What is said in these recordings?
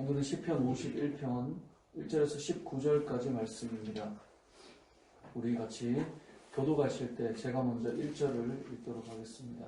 오늘은 시편 51편 1절에서 19절까지 말씀입니다. 우리 같이 교도가실 때 제가 먼저 1절을 읽도록 하겠습니다.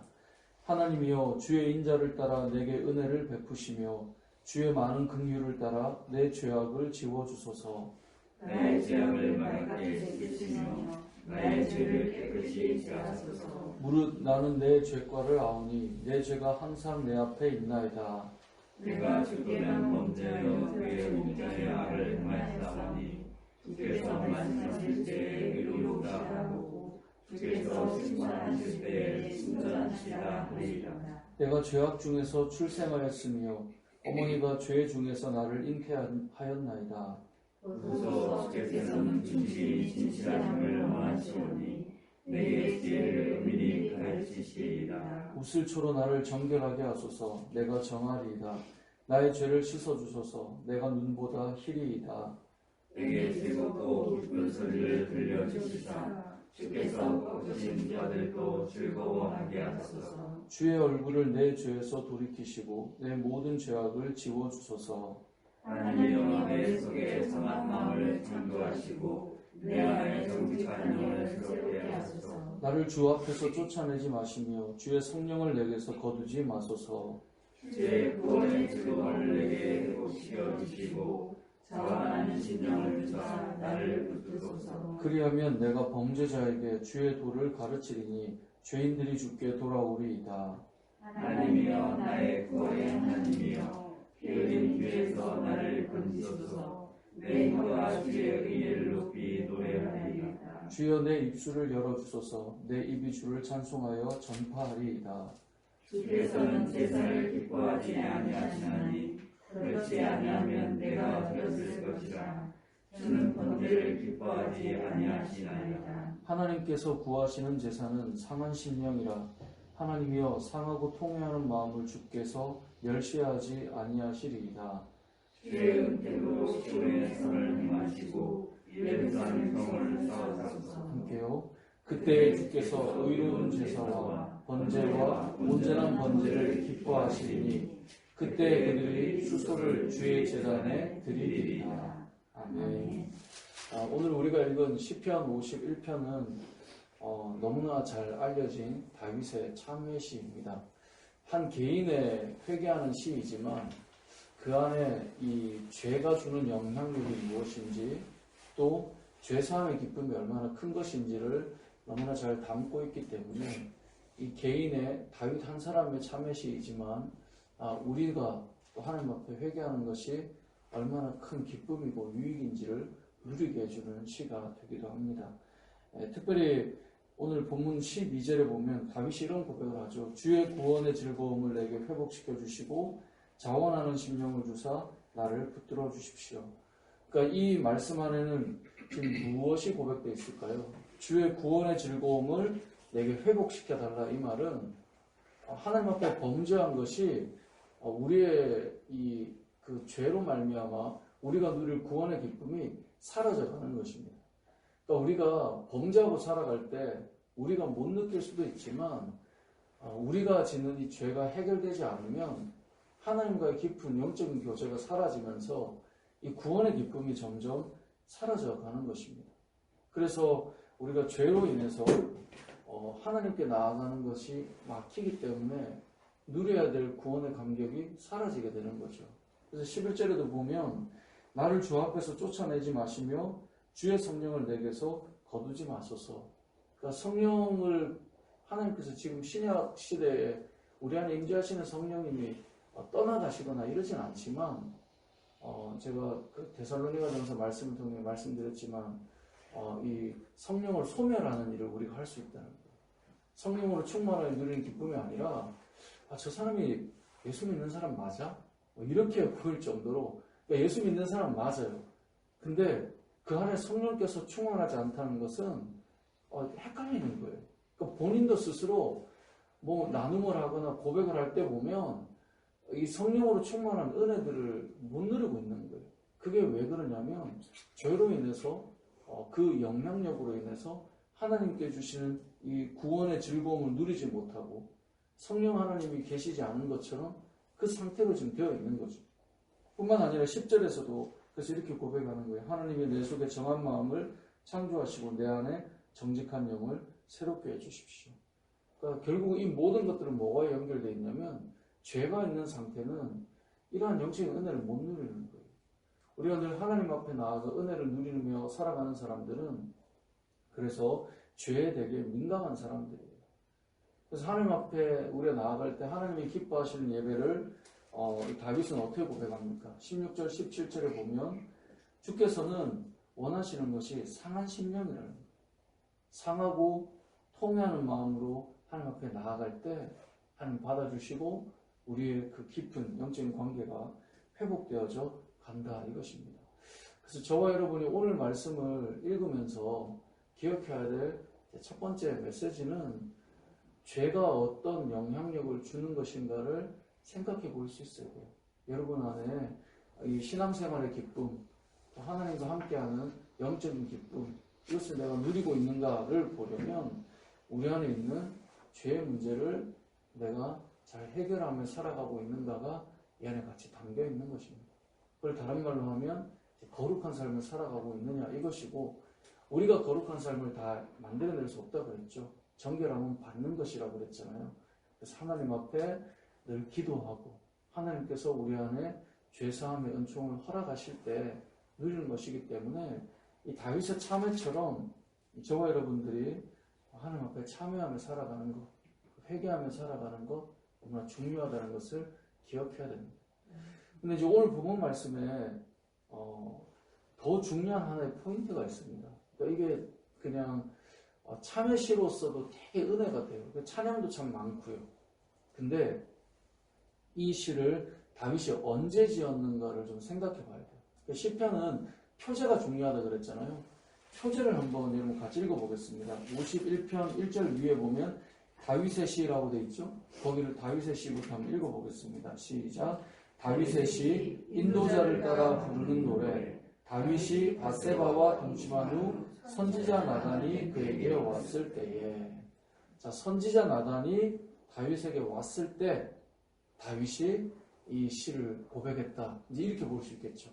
하나님이여, 주의 인자를 따라 내게 은혜를 베푸시며 주의 많은 긍휼을 따라 내 죄악을 지워주소서. 나의 죄악을 맑게 씻으시며 나의 죄를 깨끗이 제하소서. 무릇 나는 내 죄과를 아오니 내 죄가 항상 내 앞에 있나이다. 내가 죽으면 범죄하여 그의 목전에 악을 행하였사오니 주께서 말씀하실 때에 의로우다 하고 주께서 심판하실 때에 친절하시다 하리라. 내가 죄악 중에서 출생하였으며 어머니가 죄 중에서 나를 잉태하였나이다. 보소서, 주께서는 진실이 진실하심을 원하시오니 내게 지혜를 은밀히 가르치시리이다. 웃을초로 나를 정결하게 하소서. 내가 정하리이다. 나의 죄를 씻어주소서. 내가 눈보다 희리이다. 내게 즐겁고 기쁜 소리를 들려주시사 주께서 꺾으신 자들도 즐거워하게 하소서. 주의 얼굴을 내 죄에서 돌이키시고 내 모든 죄악을 지워주소서. 하나님이여, 내 속에 선한 마음을 창조하시고 내 안에 정직한 영을 새롭게 하소서. 나를 주 앞에서 쫓아내지 마시며 주의 성령을 내게서 거두지 마소서. 주의 구원의 즐거움을 내게 회복시켜 주시고 자원하는 심령을 주사 나를 붙드소서. 그리하면 내가 범죄자에게 주의 도를 가르치리니 죄인들이 주께 돌아오리이다. 하나님이여, 나의 구원의 하나님이여, 피 흘린 뒤에서 나를 건지소서. 내 혀가 주의 의를 높이 노래하리이다. 주여, 내 입술을 열어주소서. 내 입이 주를 찬송하여 전파하리이다. 주께서는 제사를 기뻐하지 아니하시나니 그렇지 아니하면 내가 드렸을 것이라. 주는 번제를 기뻐하지 아니하시나이다. 하나님께서 구하시는 제사는 상한 심령이라. 하나님이여, 상하고 통회하는 마음을 주께서 멸시하지 아니하시리이다. 주의 은택으로 시온의 성을 행하시고 예루살렘 성을 쌓으소서. 함께요. 그때 주께서 의로운 제사와 번제와 온전한 번제를 기뻐하시리니 그때 그들이 수소를 주의 제단에 드리리이다. 아멘. 오늘 우리가 읽은 시편 51편은 너무나 잘 알려진 다윗의 참회 시입니다. 한 개인의 회개하는 시이지만 그 안에 이 죄가 주는 영향력이 무엇인지 또 죄사함의 기쁨이 얼마나 큰 것인지를 너무나 잘 담고 있기 때문에 이 개인의 다윗 한 사람의 참회시이지만 우리가 또 하나님 앞에 회개하는 것이 얼마나 큰 기쁨이고 유익인지를 누리게 해주는 시가 되기도 합니다. 특별히 오늘 본문 12절에 보면 다윗이 이런 고백을 하죠. 주의 구원의 즐거움을 내게 회복시켜 주시고 자원하는 심령을 주사 나를 붙들어 주십시오. 그러니까 이 말씀 안에는 지금 무엇이 고백되어 있을까요? 주의 구원의 즐거움을 내게 회복시켜 달라. 이 말은 하나님 앞에 범죄한 것이 우리의 그 죄로 말미암아 우리가 누릴 구원의 기쁨이 사라져가는 것입니다. 그러니까 우리가 범죄하고 살아갈 때 우리가 못 느낄 수도 있지만 우리가 짓는 이 죄가 해결되지 않으면 하나님과의 깊은 영적인 교제가 사라지면서 이 구원의 기쁨이 점점 사라져가는 것입니다. 그래서 우리가 죄로 인해서 하나님께 나아가는 것이 막히기 때문에 누려야 될 구원의 감격이 사라지게 되는 거죠. 그래서 11절에도 보면 나를 주 앞에서 쫓아내지 마시며 주의 성령을 내게서 거두지 마소서. 그러니까 성령을 하나님께서 지금 신약 시대에 우리 안에 임재하시는 성령님이 떠나가시거나 이러진 않지만 제가 그 데살로니가전서 말씀을 통해 말씀드렸지만 이 성령을 소멸하는 일을 우리가 할 수 있다는 거예요. 성령으로 충만하게 누리는 기쁨이 아니라 저 사람이 예수 믿는 사람 맞아? 이렇게 보일 정도로 그러니까 예수 믿는 사람 맞아요. 근데 그 안에 성령께서 충만하지 않다는 것은 헷갈리는 거예요. 그러니까 본인도 스스로 뭐 나눔을 하거나 고백을 할 때 보면 이 성령으로 충만한 은혜들을 못 누리고 있는 거예요. 그게 왜 그러냐면 죄로 인해서 그 영향력으로 인해서 하나님께 주시는 이 구원의 즐거움을 누리지 못하고 성령 하나님이 계시지 않은 것처럼 그 상태로 지금 되어 있는 거죠. 뿐만 아니라 10절에서도 그래서 이렇게 고백하는 거예요. 하나님이 내 속에 정한 마음을 창조하시고 내 안에 정직한 영을 새롭게 해주십시오. 그러니까 결국 이 모든 것들은 뭐가 연결되어 있냐면 죄가 있는 상태는 이러한 영적인 은혜를 못 누리는 거예요. 우리가 늘 하나님 앞에 나아가 은혜를 누리며 살아가는 사람들은 그래서 죄에 되게 민감한 사람들이에요. 그래서 하나님 앞에 우리가 나아갈 때 하나님이 기뻐하시는 예배를 다윗은 어떻게 고백합니까? 16절, 17절에 보면 주께서는 원하시는 것이 상한 심령이라는 거예요. 상하고 통회하는 마음으로 하나님 앞에 나아갈 때 하나님 받아주시고 우리의 그 깊은 영적인 관계가 회복되어져 간다 이것입니다. 그래서 저와 여러분이 오늘 말씀을 읽으면서 기억해야 될 첫 번째 메시지는 죄가 어떤 영향력을 주는 것인가를 생각해 볼 수 있어야 돼요. 여러분 안에 이 신앙생활의 기쁨, 또 하나님과 함께하는 영적인 기쁨, 이것을 내가 누리고 있는가를 보려면 우리 안에 있는 죄의 문제를 내가 잘 해결하며 살아가고 있는가가 이 안에 같이 담겨 있는 것입니다. 그걸 다른 말로 하면 거룩한 삶을 살아가고 있느냐 이것이고, 우리가 거룩한 삶을 다 만들어낼 수 없다고 그랬죠. 정결함은 받는 것이라고 그랬잖아요. 그래서 하나님 앞에 늘 기도하고 하나님께서 우리 안에 죄사함의 은총을 허락하실 때 누리는 것이기 때문에 이 다윗의 참회처럼 저와 여러분들이 하나님 앞에 참회하며 살아가는 것, 회개하며 살아가는 것 너무나 중요하다는 것을 기억해야 됩니다. 근데 이제 오늘 본문 말씀에 더 중요한 하나의 포인트가 있습니다. 그러니까 이게 그냥 참회시로서도 되게 은혜가 돼요. 찬양도 참 많고요. 근데 이 시를 다윗이 언제 지었는가를 좀 생각해 봐야 돼요. 시편은 표제가 중요하다 그랬잖아요. 표제를 한번 여러분 같이 읽어보겠습니다. 51편 1절 위에 보면 다윗의 시라고 되어 있죠. 거기를 다윗의 시부터 한번 읽어보겠습니다. 시작. 다윗의 시, 인도자를 따라 부르는 노래. 다윗이 밧세바와 동침한 후 선지자 나단이 그에게 왔을 때에, 자, 선지자 나단이 다윗에게 왔을 때 다윗이 이 시를 고백했다. 이제 이렇게 볼 수 있겠죠.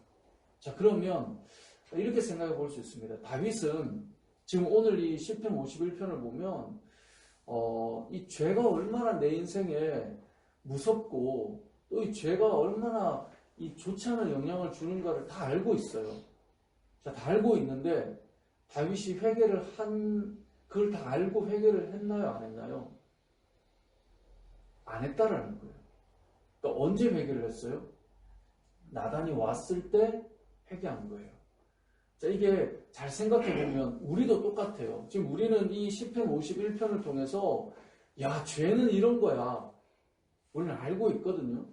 자, 그러면 이렇게 생각해 볼 수 있습니다. 다윗은 지금 오늘 이 시편 51편을 보면 이 죄가 얼마나 내 인생에 무섭고 또 이 죄가 얼마나 이 좋지 않은 영향을 주는가를 다 알고 있어요. 자, 다 알고 있는데 다윗이 그걸 다 알고 회개를 했나요? 안 했나요? 안 했다라는 거예요. 그러니까 언제 회개를 했어요? 나단이 왔을 때 회개한 거예요. 자, 이게 잘 생각해보면 우리도 똑같아요. 지금 우리는 이 시편 51편을 통해서 야, 죄는 이런 거야. 우리는 알고 있거든요.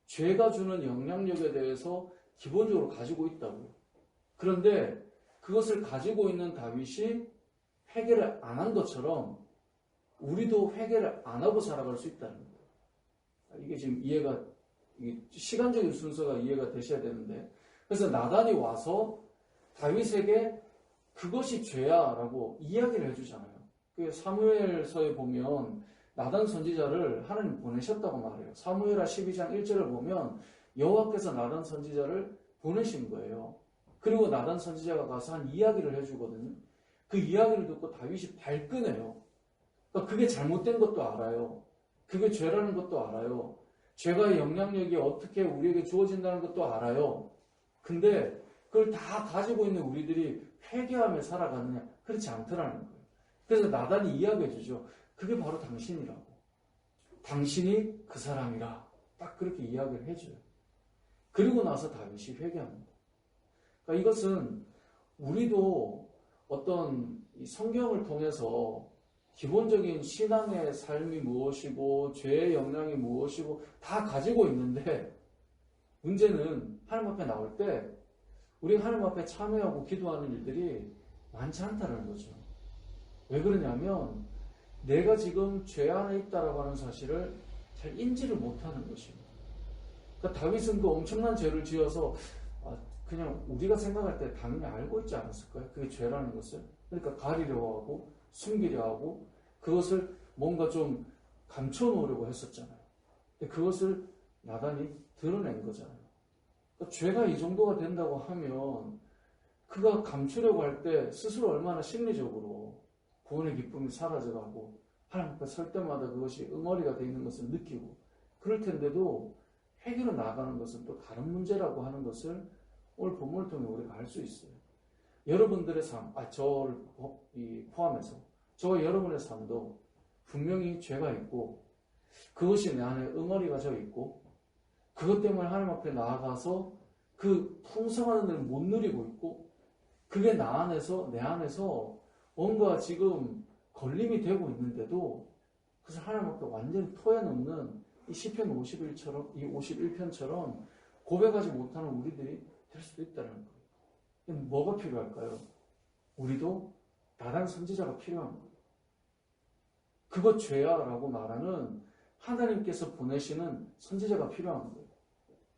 죄가 주는 영향력에 대해서 기본적으로 가지고 있다고요. 그런데 그것을 가지고 있는 다윗이 회개를 안 한 것처럼 우리도 회개를 안 하고 살아갈 수 있다는 거예요. 이게 지금 시간적인 순서가 이해가 되셔야 되는데, 그래서 나단이 와서 다윗에게 그것이 죄야 라고 이야기를 해주잖아요. 사무엘서에 보면 나단 선지자를 하나님 보내셨다고 말해요. 사무엘하 12장 1절을 보면 여호와께서 나단 선지자를 보내신 거예요. 그리고 나단 선지자가 가서 한 이야기를 해주거든요. 그 이야기를 듣고 다윗이 발끈해요. 그러니까 그게 잘못된 것도 알아요. 그게 죄라는 것도 알아요. 죄가의 영향력이 어떻게 우리에게 주어진다는 것도 알아요. 근데 그걸 다 가지고 있는 우리들이 회개하며 살아가느냐? 그렇지 않더라는 거예요. 그래서 나단이 이야기해 주죠. 그게 바로 당신이라고. 당신이 그 사람이라. 딱 그렇게 이야기를 해줘요. 그리고 나서 다윗이 회개합니다. 그러니까 이것은 우리도 어떤 성경을 통해서 기본적인 신앙의 삶이 무엇이고 죄의 영향이 무엇이고 다 가지고 있는데, 문제는 하나님 앞에 나올 때 우리가 하나님 앞에 참여하고 기도하는 일들이 많지 않다는 거죠. 왜 그러냐면 내가 지금 죄 안에 있다라고 하는 사실을 잘 인지를 못하는 것입니다. 그러니까 다윗은 그 엄청난 죄를 지어서 그냥 우리가 생각할 때 당연히 알고 있지 않았을까요? 그게 죄라는 것을. 그러니까 가리려 하고 숨기려 하고 그것을 뭔가 좀 감춰놓으려고 했었잖아요. 근데 그것을 나단이 드러낸 거잖아요. 그러니까 죄가 이 정도가 된다고 하면 그가 감추려고 할 때 스스로 얼마나 심리적으로 구원의 기쁨이 사라져가고 하나님 앞에 설 때마다 그것이 응어리가 되어 있는 것을 느끼고 그럴 텐데도 회개로 나아가는 것은 또 다른 문제라고 하는 것을 오늘 본문을 통해 우리가 알 수 있어요. 여러분들의 삶, 저를 포함해서 저와 여러분의 삶도 분명히 죄가 있고 그것이 내 안에 응어리가 져 있고 그것 때문에 하나님 앞에 나아가서 그 풍성한 은혜를 못 누리고 있고 그게 내 안에서 뭔가 지금 걸림이 되고 있는데도 그것을 하나님 앞에 완전히 토해놓는 이 시편 51처럼 이 51편처럼 고백하지 못하는 우리들이 될 수도 있다는 거예요. 뭐가 필요할까요? 우리도 나단 선지자가 필요한 거예요. 그것 죄야라고 말하는 하나님께서 보내시는 선지자가 필요한 거예요.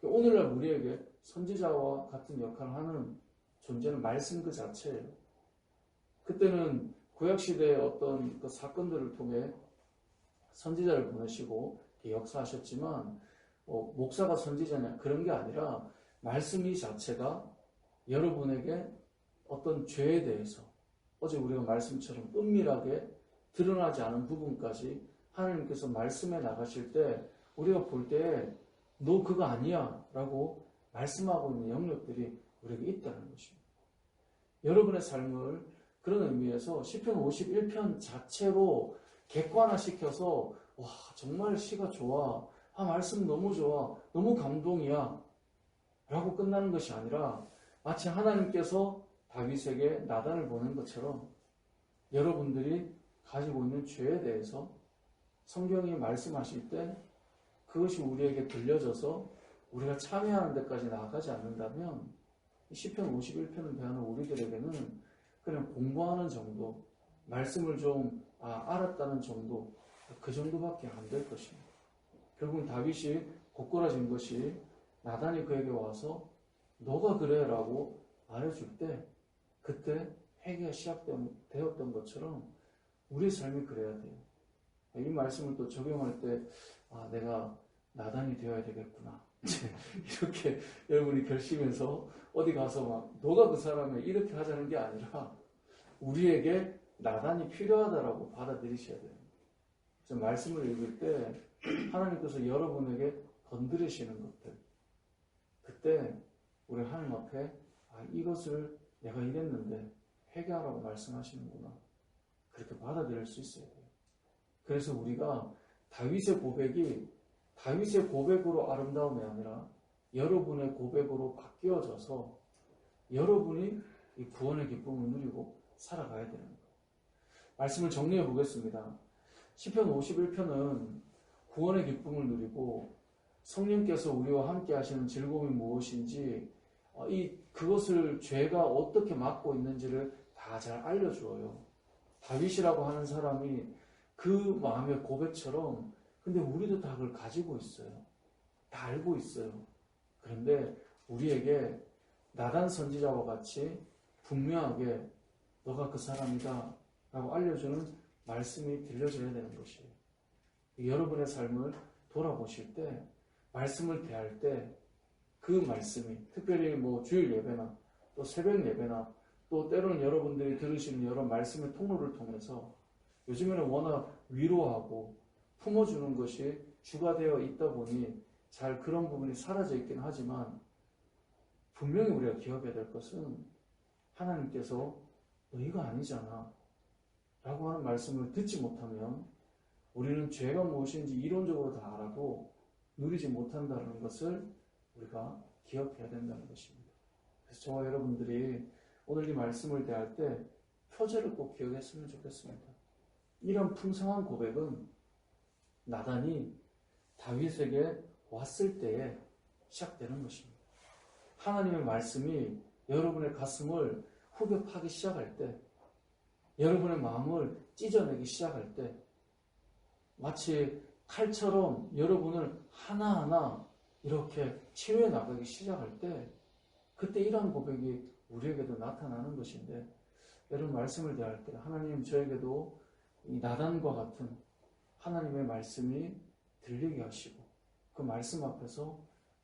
오늘날 우리에게 선지자와 같은 역할을 하는 존재는 말씀 그 자체예요. 그때는 구약시대의 어떤 그 사건들을 통해 선지자를 보내시고 역사하셨지만 목사가 선지자냐 그런 게 아니라 말씀 이 자체가 여러분에게 어떤 죄에 대해서 어제 우리가 말씀처럼 은밀하게 드러나지 않은 부분까지 하나님께서 말씀해 나가실 때 우리가 볼 때 너 그거 아니야 라고 말씀하고 있는 영역들이 우리에게 있다는 것입니다. 여러분의 삶을 그런 의미에서 시편 51편 자체로 객관화시켜서 와 정말 시가 좋아, 말씀 너무 좋아, 너무 감동이야 라고 끝나는 것이 아니라 마치 하나님께서 다윗에게 나단을 보낸 것처럼 여러분들이 가지고 있는 죄에 대해서 성경이 말씀하실 때 그것이 우리에게 들려져서 우리가 참여하는 데까지 나아가지 않는다면 시편 51편을 배우는 우리들에게는 그냥 공부하는 정도, 말씀을 좀 알았다는 정도, 그 정도밖에 안 될 것입니다. 결국 다윗이 고꾸라진 것이 나단이 그에게 와서 너가 그래 라고 말해줄 때 그때 회개가 시작되었던 것처럼 우리의 삶이 그래야 돼요. 이 말씀을 또 적용할 때 내가 나단이 되어야 되겠구나. 이렇게 여러분이 결심해서 어디 가서 막 너가 그 사람을 이렇게 하자는 게 아니라 우리에게 나단이 필요하다라고 받아들이셔야 돼요. 그래서 말씀을 읽을 때 하나님께서 여러분에게 건드리시는 것들 그때 우리 하나님 앞에 이것을 내가 이랬는데 회개하라고 말씀하시는구나. 그렇게 받아들일 수 있어야 돼요. 그래서 우리가 다윗의 고백으로 아름다움이 아니라 여러분의 고백으로 바뀌어져서 여러분이 이 구원의 기쁨을 누리고 살아가야 되는 거예요. 말씀을 정리해 보겠습니다. 시편 51편은 구원의 기쁨을 누리고 성령께서 우리와 함께 하시는 즐거움이 무엇인지 그것을 죄가 어떻게 막고 있는지를 다 잘 알려주어요. 다윗이라고 하는 사람이 그 마음의 고백처럼 근데 우리도 다 그걸 가지고 있어요. 다 알고 있어요. 그런데 우리에게 나단 선지자와 같이 분명하게 너가 그 사람이다 라고 알려주는 말씀이 들려줘야 되는 것이에요. 여러분의 삶을 돌아보실 때 말씀을 대할 때 그 말씀이 특별히 주일 예배나 또 새벽 예배나 또 때로는 여러분들이 들으시는 여러 말씀의 통로를 통해서 요즘에는 워낙 위로하고 품어주는 것이 주가 되어 있다 보니 잘 그런 부분이 사라져 있긴 하지만 분명히 우리가 기억해야 될 것은 하나님께서 너희가 아니잖아 라고 하는 말씀을 듣지 못하면 우리는 죄가 무엇인지 이론적으로 다 알아도 누리지 못한다는 것을 우리가 기억해야 된다는 것입니다. 그래서 저와 여러분들이 오늘 이 말씀을 대할 때 표제를 꼭 기억했으면 좋겠습니다. 이런 풍성한 고백은 나단이 다윗에게 왔을 때에 시작되는 것입니다. 하나님의 말씀이 여러분의 가슴을 후벼 파기 시작할 때, 여러분의 마음을 찢어내기 시작할 때, 마치 칼처럼 여러분을 하나하나 이렇게 치료해 나가기 시작할 때, 그때 이러한 고백이 우리에게도 나타나는 것인데, 여러분 말씀을 대할 때 하나님 저에게도 이 나단과 같은 하나님의 말씀이 들리게 하시고 그 말씀 앞에서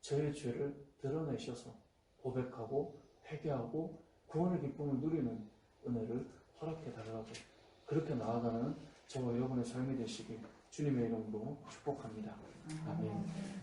저의 죄를 드러내셔서 고백하고 회개하고 구원의 기쁨을 누리는 은혜를 허락해 달라고 그렇게 나아가는 저와 여러분의 삶이 되시길 주님의 이름으로 축복합니다. 아멘.